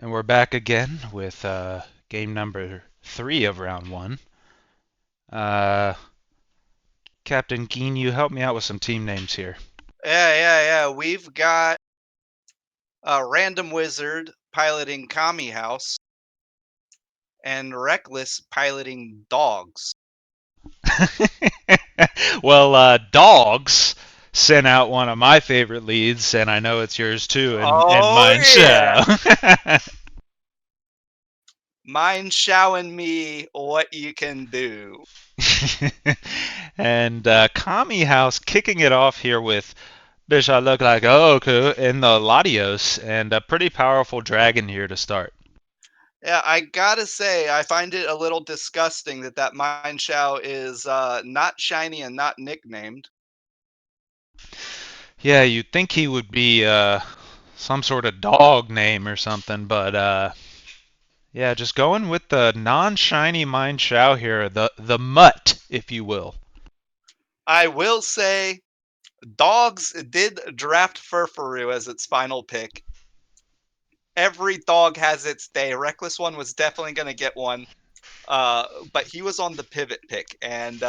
And we're back again with game number 3 of round 1. Uh, Captain Geen, you help me out with some team names here. Yeah. We've got a random wizard piloting Kami House and Reckless piloting dogs. Well, Dogs sent out one of my favorite leads, and I know it's yours too, and Oh mine, yeah. Shao. Mind showing me what you can do. And Kami House kicking it off here with Bish I look like Oku in the Latios, and a pretty powerful dragon here to start. Yeah, I gotta say, I find it a little disgusting that Mind Shao is not shiny and not nicknamed. Yeah, you'd think he would be some sort of dog name or something, but yeah, just going with the non-shiny Mind Shao here, the mutt, if you will. I will say, dogs did draft Furfuru as its final pick. Every dog has its day. Reckless one was definitely going to get one. But he was on the pivot pick and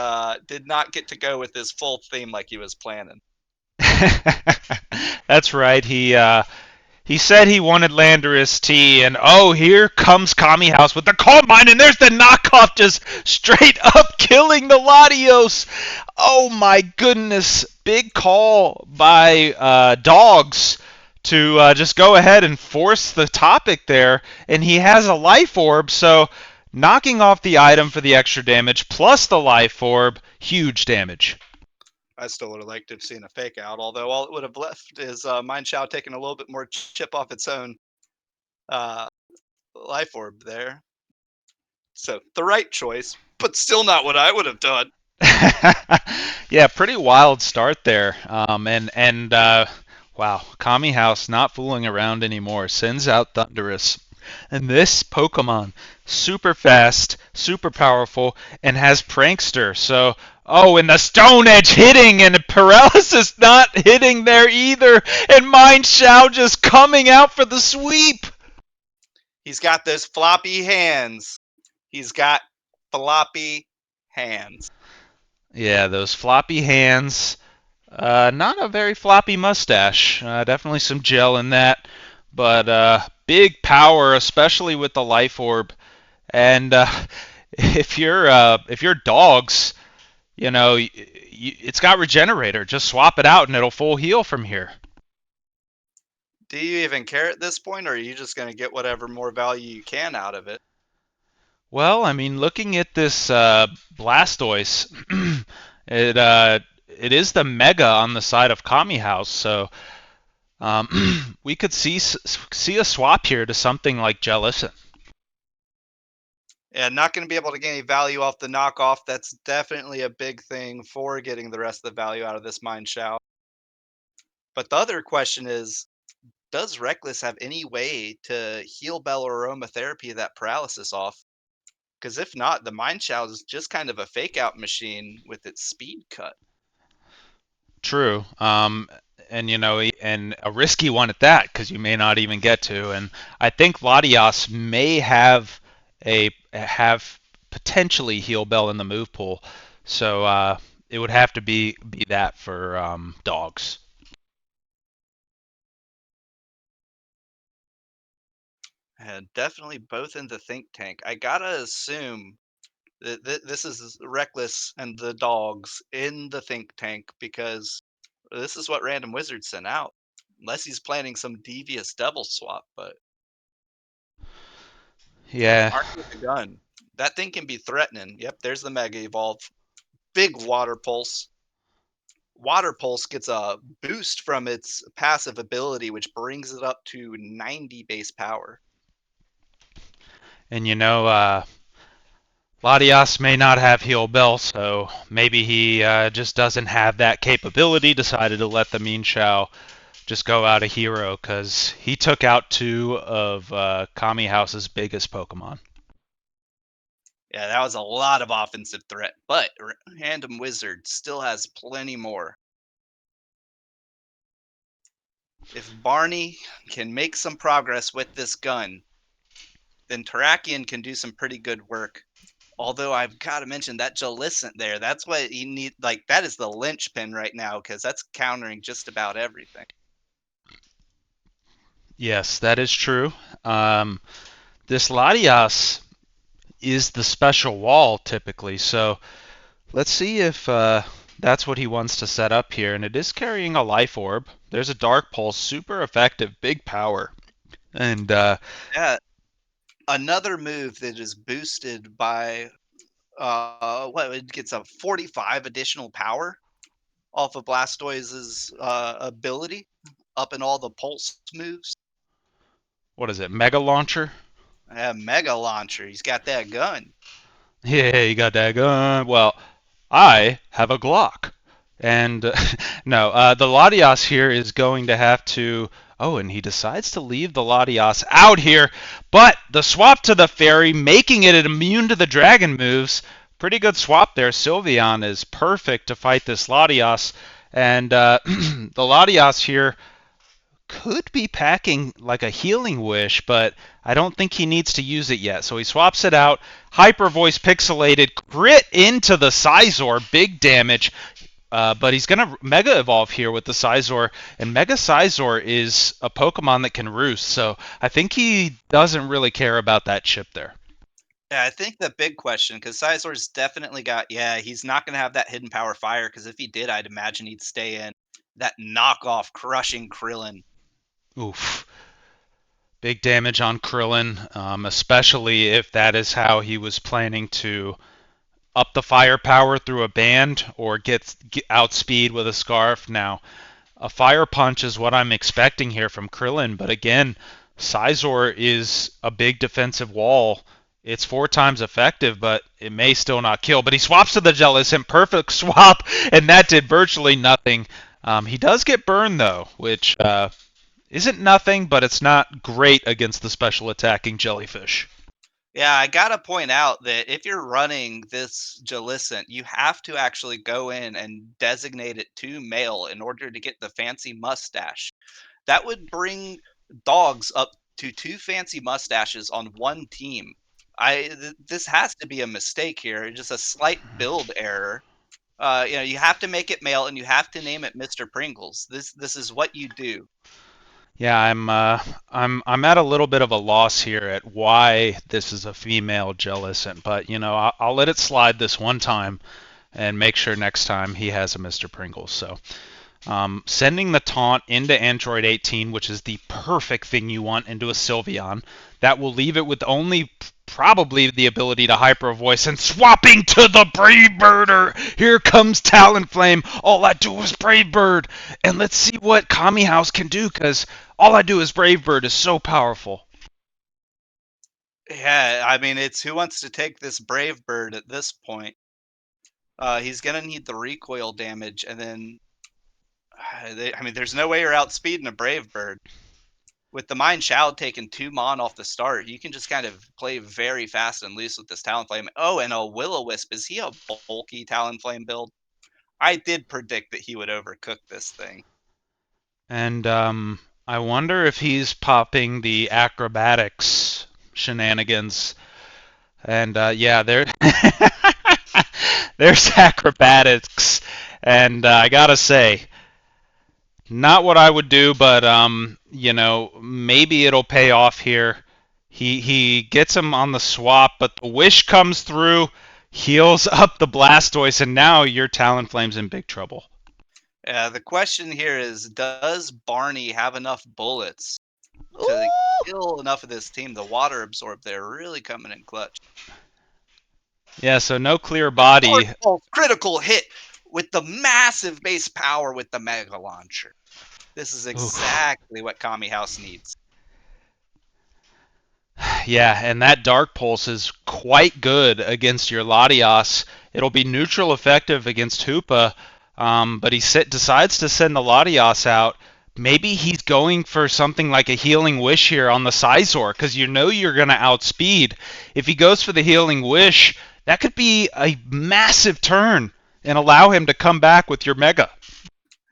did not get to go with his full theme like he was planning. That's right. He said he wanted Landorus T, and oh, here comes Kami House with the coal mine, and there's the knockoff just straight up killing the Latios. Oh my goodness. Big call by Dogs to just go ahead and force the topic there, and he has a life orb, so knocking off the item for the extra damage plus the life orb, huge damage. I still would have liked to have seen a fake out, although all it would have left is Mind Shao taking a little bit more chip off its own uh, life orb there. So the right choice, but still not what I would have done. Yeah, pretty wild start there. And wow, Kami House not fooling around anymore. Sends out Thunderous. And this Pokemon, super fast, super powerful, and has Prankster. So, oh, and the Stone Edge hitting, and Paralysis not hitting there either. And Mind Shao just coming out for the sweep. He's got those floppy hands. He's got floppy hands. Yeah, those floppy hands. Not a very floppy mustache. Definitely some gel in that, but big power, especially with the life orb. And if you're dogs, it's got regenerator. Just swap it out, and it'll full heal from here. Do you even care at this point, or are you just going to get whatever more value you can out of it? Well, I mean, looking at this Blastoise, it is the Mega on the side of Kami House, so we could see a swap here to something like Jellicent. And not going to be able to get any value off the knockoff. That's definitely a big thing for getting the rest of the value out of this Mind Shao. But the other question is, does Reckless have any way to heal Bell or aromatherapy that paralysis off? Because if not, the Mind Shao is just kind of a fake out machine with its speed cut. True. And and a risky one at that, because you may not even get to. And I think Latias may have potentially heal bell in the move pool, so it would have to be that for dogs. And definitely both in the think tank. I gotta assume that this is Reckless and the dogs in the think tank because this is what Random Wizard sent out. Unless he's planning some devious double swap, but Yeah. armed with a gun. That thing can be threatening. Yep, there's the Mega Evolve. Big Water Pulse. Water Pulse gets a boost from its passive ability, which brings it up to 90 base power. And Latias may not have heal bell, so maybe he just doesn't have that capability. Decided to let the Mean Shao just go out a hero because he took out two of Kami House's biggest Pokemon. Yeah, that was a lot of offensive threat, but Random Wizard still has plenty more. If Barney can make some progress with this gun, then Terrakion can do some pretty good work. Although I've got to mention that Jellicent there, that's what you need. Like, that is the linchpin right now because that's countering just about everything. Yes, that is true. This Latias is the special wall typically, so let's see if that's what he wants to set up here. And it is carrying a life orb. There's a dark pulse, super effective, big power. And Yeah, another move that is boosted by what it gets a 45 additional power off of Blastoise's ability up in all the pulse moves. what is it, Mega Launcher? Mega Launcher, he's got that gun. Yeah, you got that gun. Well, I have a Glock. And no, the Latias here is going to have to. Oh, and he decides to leave the Latias out here. But the swap to the Fairy, making it immune to the Dragon moves. Pretty good swap there. Sylveon is perfect to fight this Latias. And the Latias here could be packing like a healing wish, but I don't think he needs to use it yet. So he swaps it out. Hyper Voice pixelated, crit into the Scizor, big damage. But he's going to Mega Evolve here with the Scizor, and Mega Scizor is a Pokemon that can roost, so I think he doesn't really care about that chip there. Yeah, I think the big question, because Scizor's definitely got, yeah, he's not going to have that hidden power fire, because if he did, I'd imagine he'd stay in that knockoff crushing Krillin. Oof. Big damage on Krillin, especially if that is how he was planning to up the firepower through a band or get outspeed with a scarf. Now, a fire punch is what I'm expecting here from Krillin, but again, Scizor is a big defensive wall. It's 4 times effective, but it may still not kill. But he swaps to the Jellicent, perfect swap, and that did virtually nothing. He does get burned though, which isn't nothing, but it's not great against the special attacking jellyfish. Yeah, I gotta point out that if you're running this Jellicent, you have to actually go in and designate it to male in order to get the fancy mustache. That would bring dogs up to 2 fancy mustaches on one team. This has to be a mistake here, just a slight build error. You have to make it male and you have to name it Mr. Pringles. This is what you do. Yeah, I'm at a little bit of a loss here at why this is a female Jellicent, but I'll let it slide this one time and make sure next time he has a Mr. Pringles. So sending the taunt into Android 18, which is the perfect thing you want into a Sylveon, that will leave it with only probably the ability to Hyper Voice, and swapping to the Brave Birder. Here comes Talonflame. All I do is Brave Bird, and let's see what Kami House can do, because all I do is Brave Bird is so powerful. Yeah, I mean, it's who wants to take this Brave Bird at this point. He's gonna need the recoil damage, and then there's no way you're outspeeding a Brave Bird. With the Mind Shroud taking 2 Mon off the start, you can just kind of play very fast and loose with this Talonflame. Oh, and a Will-O-Wisp. Is he a bulky Talonflame build? I did predict that he would overcook this thing. And I wonder if he's popping the acrobatics shenanigans. And yeah, there's acrobatics. And I gotta say, not what I would do, but maybe it'll pay off here. He gets him on the swap, but the wish comes through, heals up the Blastoise, and now your Talonflame's in big trouble. The question here is, does Barney have enough bullets to kill enough of this team? The water absorb there really coming in clutch. Yeah, so no clear body. Critical hit with the massive base power with the Mega Launcher. This is exactly what Kami House needs. Yeah, and that Dark Pulse is quite good against your Latias. It'll be neutral effective against Hoopa, but he decides to send the Latias out. Maybe he's going for something like a Healing Wish here on the Scizor, because you're going to outspeed. If he goes for the Healing Wish, that could be a massive turn and allow him to come back with your Mega.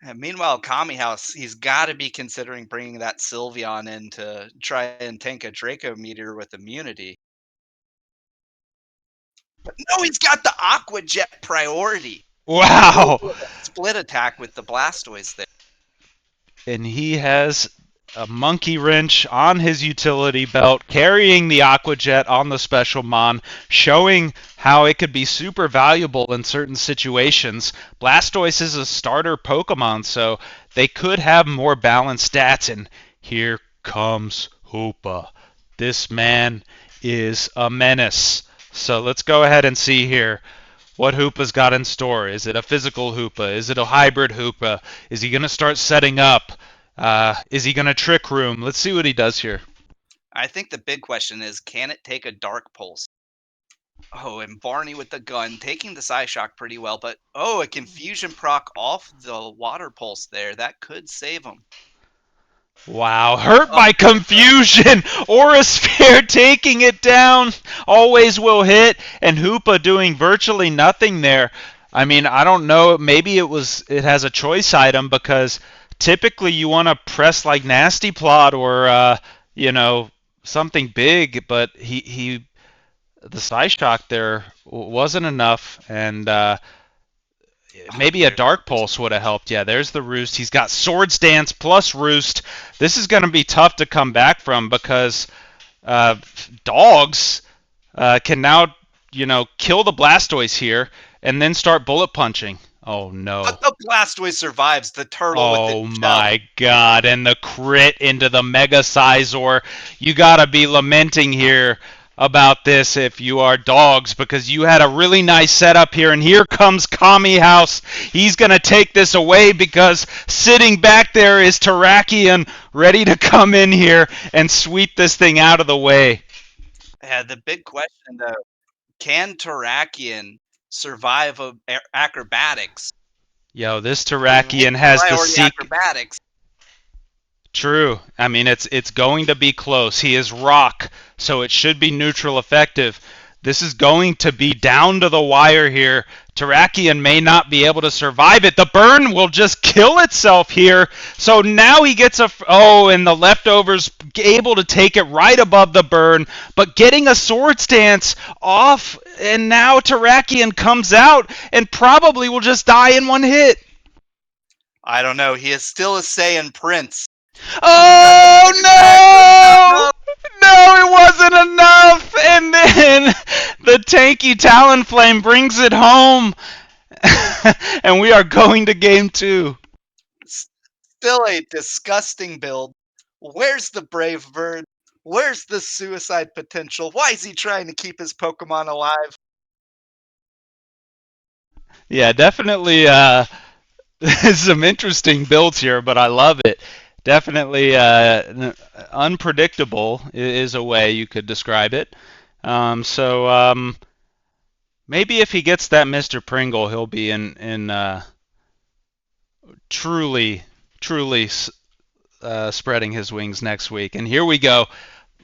And meanwhile, Kami House, he's got to be considering bringing that Sylveon in to try and tank a Draco Meteor with immunity. But no, he's got the Aqua Jet priority. Wow. Split attack with the Blastoise there. And he has a monkey wrench on his utility belt, carrying the Aqua Jet on the Special Mon, showing how it could be super valuable in certain situations. Blastoise is a starter Pokemon, so they could have more balanced stats. And here comes Hoopa. This man is a menace. So let's go ahead and see here what Hoopa's got in store. Is it a physical Hoopa? Is it a hybrid Hoopa? Is he going to start setting up? Is he going to trick room? Let's see what he does here. I think the big question is, can it take a Dark Pulse? Oh, and Barney with the gun, taking the Psyshock pretty well, but a Confusion proc off the Water Pulse there. That could save him. Wow, hurt by confusion. Aura Sphere taking it down. Always will hit, and Hoopa doing virtually nothing there. I mean, I don't know. Maybe it has a choice item, because typically you want to press like Nasty Plot or something big, but the Psyshock there wasn't enough, and maybe a Dark Pulse would have helped. Yeah, there's the Roost. He's got Swords Dance plus Roost. This is going to be tough to come back from, because Dogs can now, kill the Blastoise here and then start bullet punching. Oh, no. But the Blastoise survives the turtle with Oh, my God. And the crit into the Mega Sizor. You got to be lamenting here about this if you are Dogs, because you had a really nice setup here, and here comes Kami House. He's going to take this away, because sitting back there is Terrakion, ready to come in here and sweep this thing out of the way. Yeah, the big question, though, can Terrakion survive acrobatics? Yo, this Terrakion has the secret. Acrobatics. True. I mean, it's going to be close. He is rock, so it should be neutral effective. This is going to be down to the wire here. Terrakion may not be able to survive it. The burn will just kill itself here. So now he gets and the leftovers able to take it right above the burn, but getting a Swords Dance off, and now Terrakion comes out and probably will just die in one hit. I don't know. He is still a Saiyan Prince. Oh, no! No, it wasn't enough! And then the tanky Talonflame brings it home. And we are going to game 2. Still a disgusting build. Where's the Brave Bird? Where's the suicide potential? Why is he trying to keep his Pokemon alive? Yeah, definitely some interesting builds here, but I love it. Definitely unpredictable is a way you could describe it. So maybe if he gets that Mr. Pringle, he'll be in truly spreading his wings next week. And here we go.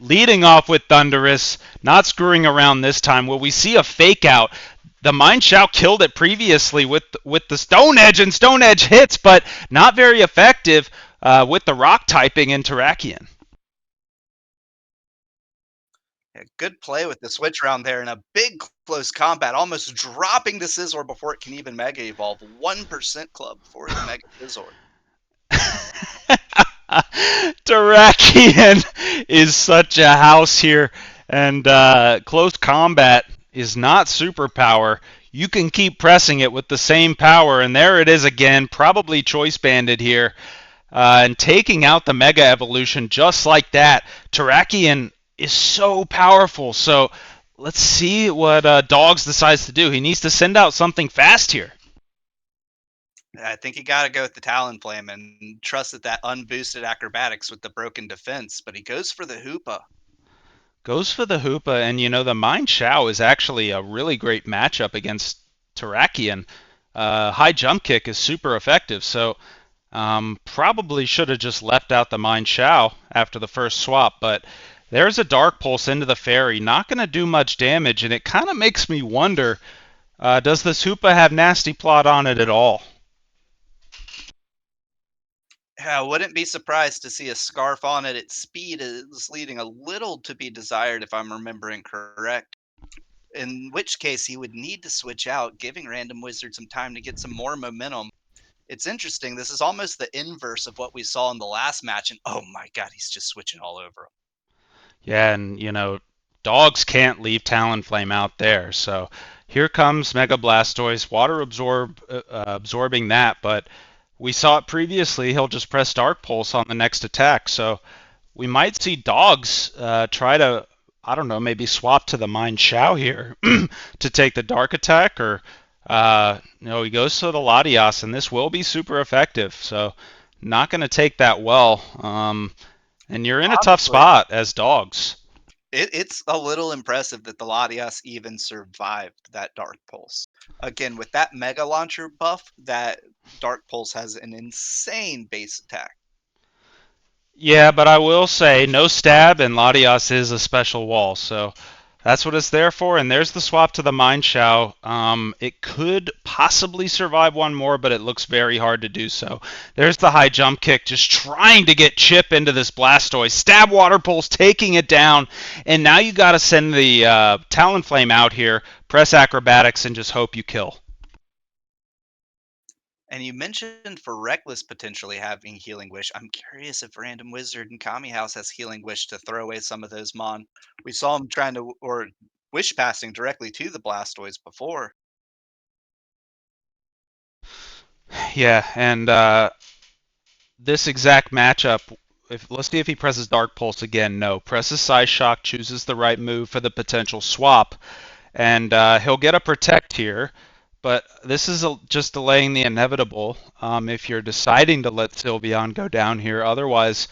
Leading off with Thundurus, not screwing around this time. Will we see a fake out? The Mienshao killed it previously with the Stone Edge, and Stone Edge hits, but not very effective with the rock typing in Terrakion. Yeah, good play with the switch round there, and a big close combat, almost dropping the Scizor before it can even Mega Evolve. 1% club for the Mega Scizor. Terrakion is such a house here, and close combat is not superpower. You can keep pressing it with the same power, and there it is again, probably choice banded here, and taking out the Mega Evolution just like that. Terrakion is so powerful, so let's see what Dogs decides to do. He needs to send out something fast here. I think you got to go with the Talonflame and trust that unboosted acrobatics with the broken defense, but he goes for the Hoopa. Goes for the Hoopa, and the Mienshao is actually a really great matchup against Terrakion. High jump kick is super effective, so probably should have just left out the Mienshao after the first swap, but there's a Dark Pulse into the Fairy. Not going to do much damage, and it kind of makes me wonder, does this Hoopa have Nasty Plot on it at all? Yeah, I wouldn't be surprised to see a scarf on it. Its speed is leaving a little to be desired, if I'm remembering correct. In which case, he would need to switch out, giving Random Wizard some time to get some more momentum. It's interesting. This is almost the inverse of what we saw in the last match. And oh my God, he's just switching all over him. Yeah, and dogs can't leave Talonflame out there. So here comes Mega Blastoise, absorbing that, but we saw it previously. He'll just press Dark Pulse on the next attack. So we might see dogs try to, I don't know, maybe swap to the Mind Shao here to take the Dark attack, or he goes to the Latias, and this will be super effective. So not going to take that well. And you're in a tough Honestly, spot as dogs. it's a little impressive that the Latias even survived that Dark Pulse. Again, with that Mega Launcher buff, that Dark Pulse has an insane base attack. Yeah, but I will say no stab, and Latias is a special wall, so that's what it's there for. And there's the swap to the Mind Shao. It could possibly survive one more, but it looks very hard to do so. There's the high jump kick, just trying to get Chip into this Blastoise. Stab Water Pulse, taking it down, and now you got to send the Talonflame out here, press Acrobatics, and just hope you kill. And you mentioned for Reckless potentially having Healing Wish. I'm curious if Random Wizard and Kami House has Healing Wish to throw away some of those Mon. We saw him trying to, or Wish passing directly to the Blastoise before. Yeah, and this exact matchup, let's see if he presses Dark Pulse again. No, presses Psy Shock, chooses the right move for the potential swap, and he'll get a Protect here. But this is just delaying the inevitable if you're deciding to let Sylveon go down here. Otherwise,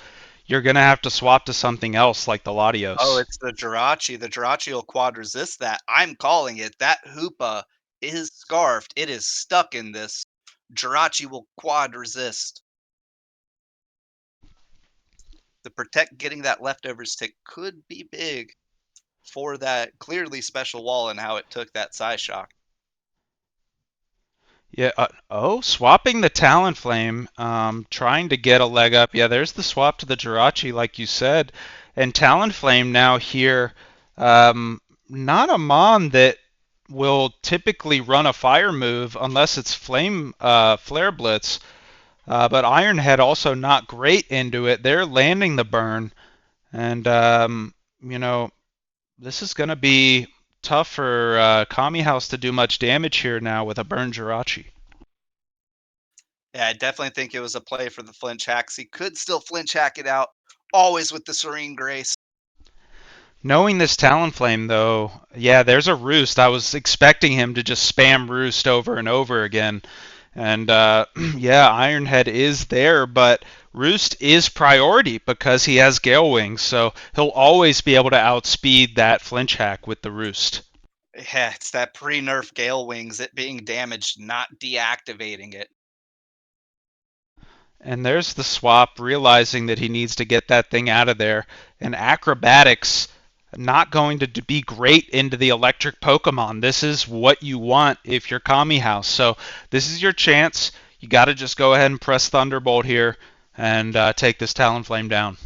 you're going to have to swap to something else like the Latios. Oh, it's the Jirachi. The Jirachi will quad resist that. I'm calling it. That Hoopa is scarfed. It is stuck in this. Jirachi will quad resist. The Protect getting that leftover stick could be big for that clearly special wall and how it took that Psyshock. Yeah. Swapping the Talonflame, trying to get a leg up. Yeah, there's the swap to the Jirachi, like you said, and Talonflame now here. Not a Mon that will typically run a fire move unless it's Flare Blitz. But Ironhead also not great into it. They're landing the burn, and this is going to be tough for Kami House to do much damage here now with a burn Jirachi. Yeah, I definitely think it was a play for the flinch hacks. He could still flinch hack it out, always with the serene grace. Knowing this Talonflame, though, yeah, there's a Roost. I was expecting him to just spam Roost over and over again. And yeah, Ironhead is there, but Roost is priority because he has Gale Wings, so he'll always be able to outspeed that flinch hack with the Roost. Yeah, it's that pre-nerf Gale Wings, it being damaged, not deactivating it. And there's the swap, realizing that he needs to get that thing out of there. And Acrobatics not going to be great into the electric Pokemon. This is what you want if you're Kami House. So this is your chance. You got to just go ahead and press Thunderbolt here and take this Talonflame down.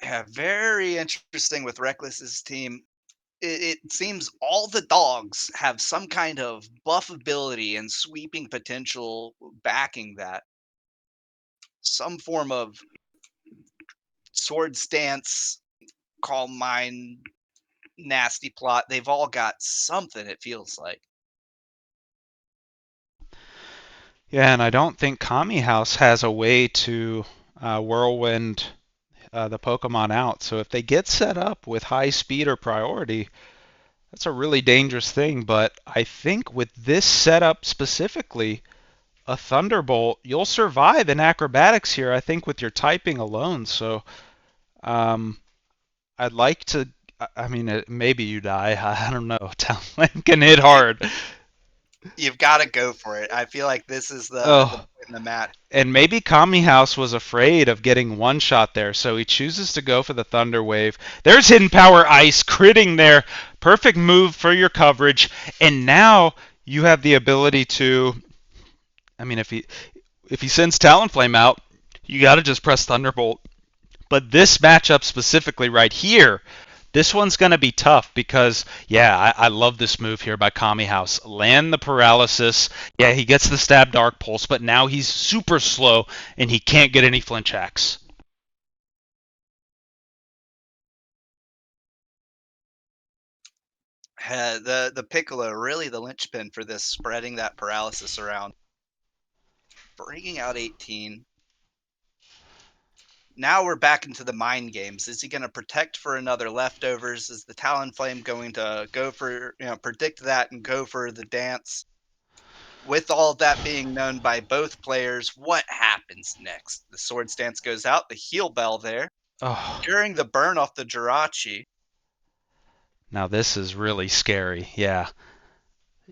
Yeah, very interesting with Reckless's team. It seems all the dogs have some kind of buff ability and sweeping potential backing that. Some form of sword stance, calm mind, nasty plot. They've all got something, it feels like. Yeah, and I don't think Kami House has a way to whirlwind the Pokemon out. So if they get set up with high speed or priority, that's a really dangerous thing. But I think with this setup specifically, a Thunderbolt, you'll survive in Acrobatics here, I think, with your typing alone. So I'd like to. I mean, maybe you die. I don't know. Talonflame can hit hard. You've got to go for it. I feel like this is the Oh, in the match. and maybe Kami House was afraid of getting one shot there, so he chooses to go for the Thunder Wave. There's Hidden Power Ice, critting there. Perfect move for your coverage. And now you have the ability to I mean, if he sends Talonflame out, you got to just press Thunderbolt. But this matchup specifically right here, this one's going to be tough because, yeah, I love this move here by Kami House. Land the paralysis. Yeah, he gets the stab Dark Pulse, but now he's super slow and he can't get any flinch hacks. The Piccolo, really the linchpin for this, spreading that paralysis around. Bringing out 18. Now we're back into the mind games. Is he going to protect for another leftovers? Is the Talonflame going to go for, predict that and go for the dance? With all of that being known by both players, what happens next? The Swords Dance goes out, the heal bell there. Oh, During the burn off the Jirachi, now this is really scary. Yeah.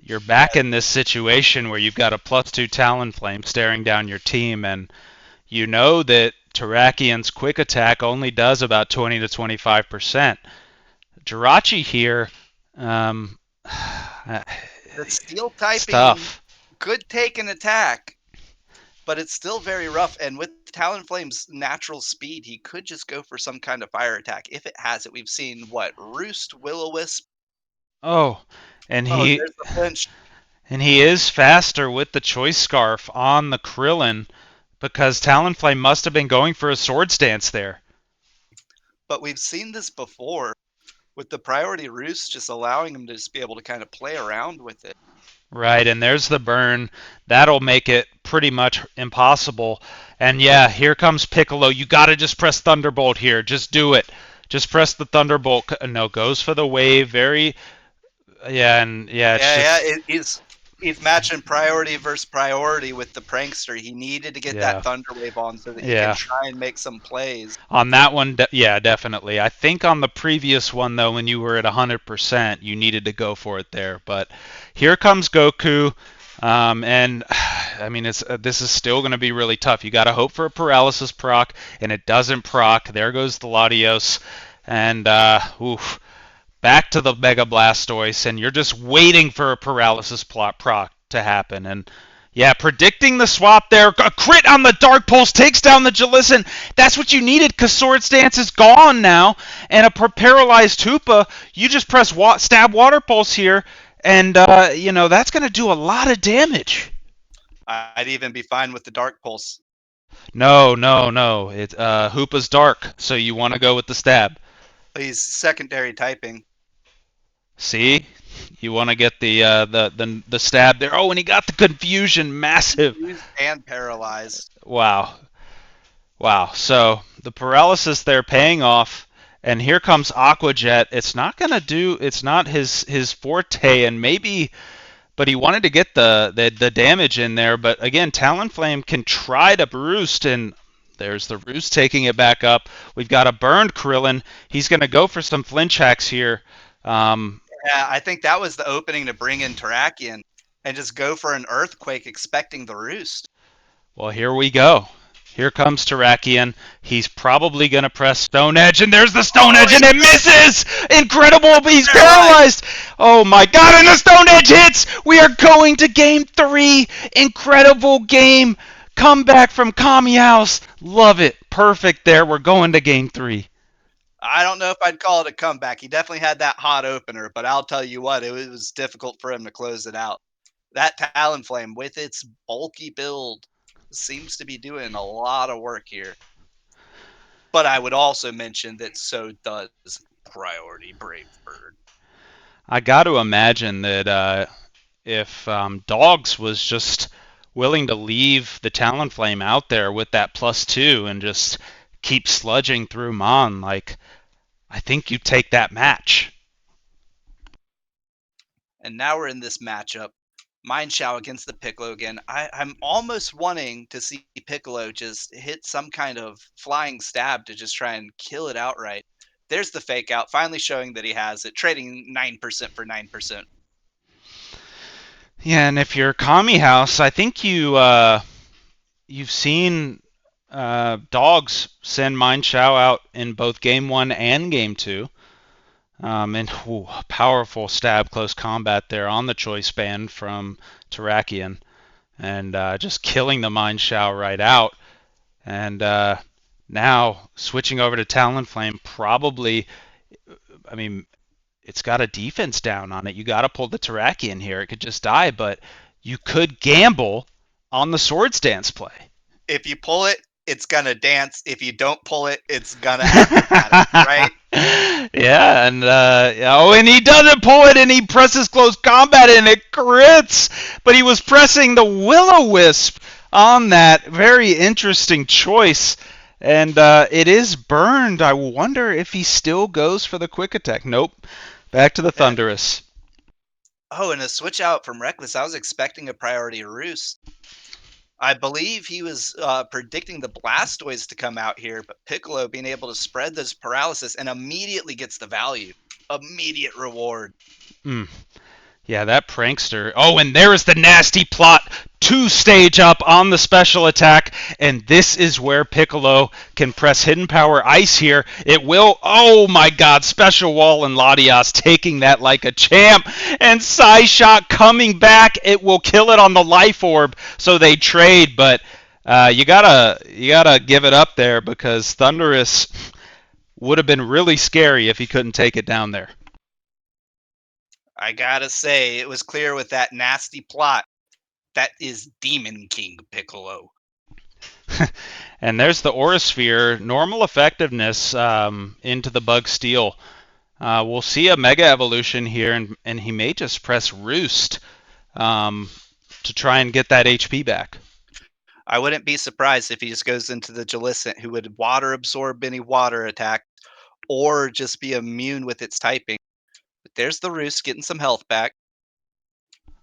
You're back in this situation where you've got a +2 Talonflame staring down your team, and you know that Terrakian's quick attack only does about 20 to 25%. Jirachi here, the steel it's typing tough. could take an attack, but it's still very rough. And with Talonflame's natural speed, he could just go for some kind of fire attack. If it has it, we've seen what? Roost, Will-O-Wisp. Oh, and Oh, he there's the flinch. and he is faster with the Choice Scarf on the Krillin because Talonflame must have been going for a Swords Dance there. But we've seen this before with the priority Roost just allowing him to just be able to kind of play around with it. Right, and there's the burn. That'll make it pretty much impossible. And yeah, here comes Piccolo. You gotta just press Thunderbolt here. Just do it. Just press the Thunderbolt. No, goes for the wave. Very, yeah, and yeah, it's just, He's matching priority versus priority with the prankster. He needed to get yeah, that thunder wave on so that he yeah. can try and make some plays. On that one, yeah, definitely. I think on the previous one though, when you were at 100%, you needed to go for it there. But here comes Goku. And I mean, this is still going to be really tough. You got to hope for a paralysis proc, and it doesn't proc. There goes the Latios, and oof, back to the Mega Blastoise, and you're just waiting for a paralysis proc to happen. And yeah, predicting the swap there. A crit on the Dark Pulse takes down the Jalisson. That's what you needed because Swords Dance is gone now. And a paralyzed Hoopa, you just press stab Water Pulse here, and that's going to do a lot of damage. I'd even be fine with the Dark Pulse. No. Hoopa's dark, so you want to go with the stab. He's secondary typing. See, you want to get the stab there. Oh, and he got the confusion, massive. Confused and paralyzed. Wow. So the paralysis there paying off, and here comes Aqua Jet. It's not his forte, and maybe, but he wanted to get the damage in there. But again, Talonflame can try to roost, and there's the roost taking it back up. We've got a burned Krillin. He's going to go for some flinch hacks here. Yeah, I think that was the opening to bring in Terrakion and just go for an Earthquake expecting the roost. Well, here we go. Here comes Terrakion. He's probably going to press Stone Edge, and there's the Stone Edge, and it misses! Incredible, but he's paralyzed! Oh my god, and the Stone Edge hits! We are going to Game 3! Incredible game! Comeback from Kami House. Love it. Perfect there. We're going to Game 3. I don't know if I'd call it a comeback. He definitely had that hot opener, but I'll tell you what, it was difficult for him to close it out. That Talonflame, with its bulky build, seems to be doing a lot of work here. But I would also mention that so does Priority Brave Bird. I got to imagine that if Dogs was just willing to leave the Talonflame out there with that +2 and just keep sludging through Mon, I think you take that match. And now we're in this matchup. Mienshao against the Piccolo again. I'm almost wanting to see Piccolo just hit some kind of flying stab to just try and kill it outright. There's the fake out, finally showing that he has it, trading 9% for 9%. Yeah, and if you're Kami House, I think you've seen Dogs send Mienshao out in both Game 1 and Game 2. And powerful stab, close combat there on the choice band from Terrakion. and just killing the Mineshaw right out. And now switching over to Talonflame, probably, I mean, it's got a defense down on it. You got to pull the Terraki in here. It could just die, but you could gamble on the Swords Dance play. If you pull it, it's gonna dance. If you don't pull it, it's gonna acrobatic, right? Yeah, and and he doesn't pull it, and he presses close combat, and it crits. But he was pressing the Will-O-Wisp on that. Very interesting choice, and it is burned. I wonder if he still goes for the quick attack. Nope. Back to the Thunderous. Oh, and a switch out from Reckless. I was expecting a priority Roost. I believe he was predicting the Blastoise to come out here, but Piccolo being able to spread this paralysis and immediately gets the value. Immediate reward. Yeah, that prankster. Oh, and there is the nasty plot. 2-stage up on the special attack, and this is where Piccolo can press Hidden Power Ice here. It will. Oh my God! Special Wall and Latias taking that like a champ, and Psyshock coming back. It will kill it on the Life Orb, so they trade. But you gotta give it up there because Thunderous would have been really scary if he couldn't take it down there. I gotta say, it was clear with that nasty plot. That is Demon King Piccolo. And there's the Aura Sphere. Normal effectiveness into the Bug Steel. We'll see a Mega Evolution here, and he may just press Roost to try and get that HP back. I wouldn't be surprised if he just goes into the Jellicent, who would water absorb any water attack, or just be immune with its typing. But there's the Roost getting some health back.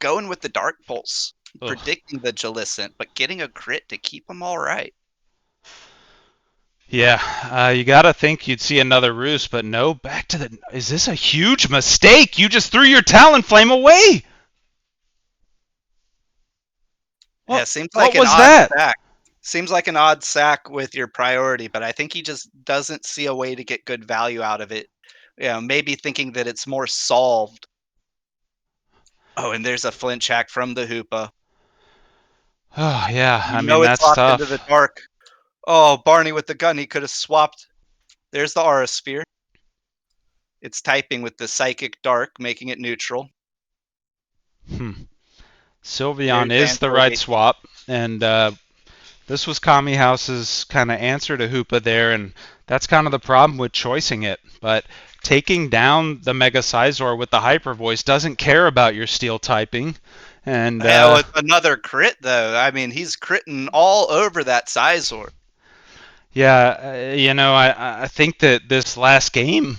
Going with the Dark Pulse. Ugh. Predicting the Jellicent, but getting a crit to keep him all right. Yeah, you gotta think you'd see another Roost, but no. Back to the. Is this a huge mistake? You just threw your Talonflame away. Yeah, seems like an odd sack. Seems like an odd sack with your priority, but I think he just doesn't see a way to get good value out of it. Maybe thinking that it's more solved. Oh, and there's a flinch hack from the Hoopa. Oh yeah, I mean that's tough. Into the dark. Oh, Barney with the gun. He could have swapped. There's the Aura Sphere. It's typing with the Psychic Dark, making it neutral. Sylveon is the right swap, and this was Kami House's kind of answer to Hoopa there, and that's kind of the problem with choicing it. But taking down the Mega Scizor with the Hyper Voice doesn't care about your Steel typing. And with another crit, though. I mean, he's critting all over that Scizor. Yeah, I think that this last game,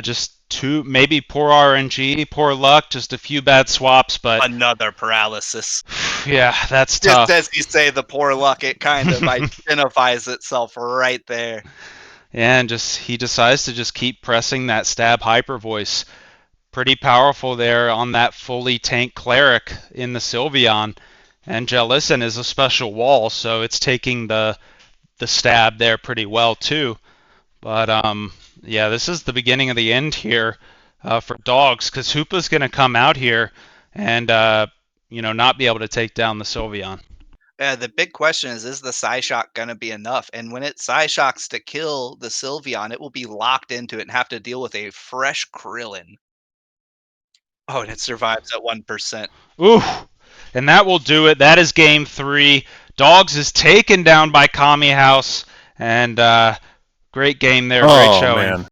just maybe poor RNG, poor luck, just a few bad swaps, but another paralysis. Yeah, that's tough. Just as you say, the poor luck, it kind of identifies itself right there. Yeah, and he decides to just keep pressing that stab Hyper Voice. Pretty powerful there on that fully tanked Cleric in the Sylveon, and Jellicent is a special wall, so it's taking the stab there pretty well too. But yeah, this is the beginning of the end here for Dogs, because Hoopa's going to come out here and not be able to take down the Sylveon. The big question is the Psyshock going to be enough? And when it Psyshocks to kill the Sylveon, it will be locked into it and have to deal with a fresh Krillin. Oh, and it survives at 1%. Ooh, and that will do it. That is game 3. Dogs is taken down by Kami House, and great game there. Great showing. Man.